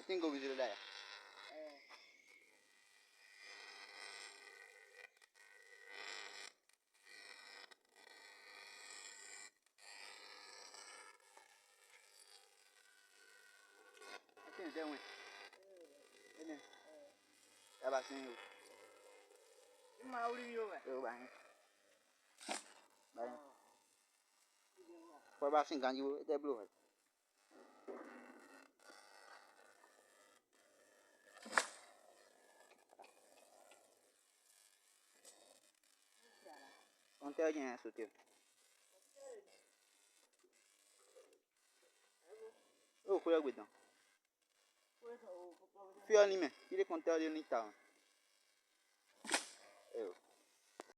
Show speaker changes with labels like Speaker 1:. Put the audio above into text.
Speaker 1: Assim que eu vi daí. Assim, tem um. Ini. Ya basin.
Speaker 2: Mà uri yo mà.
Speaker 1: Bang. Bang. Kwa basin kan you the blue. On tell you so too. Oh, quoi with them? Fio ni me. Il est content de ni ta.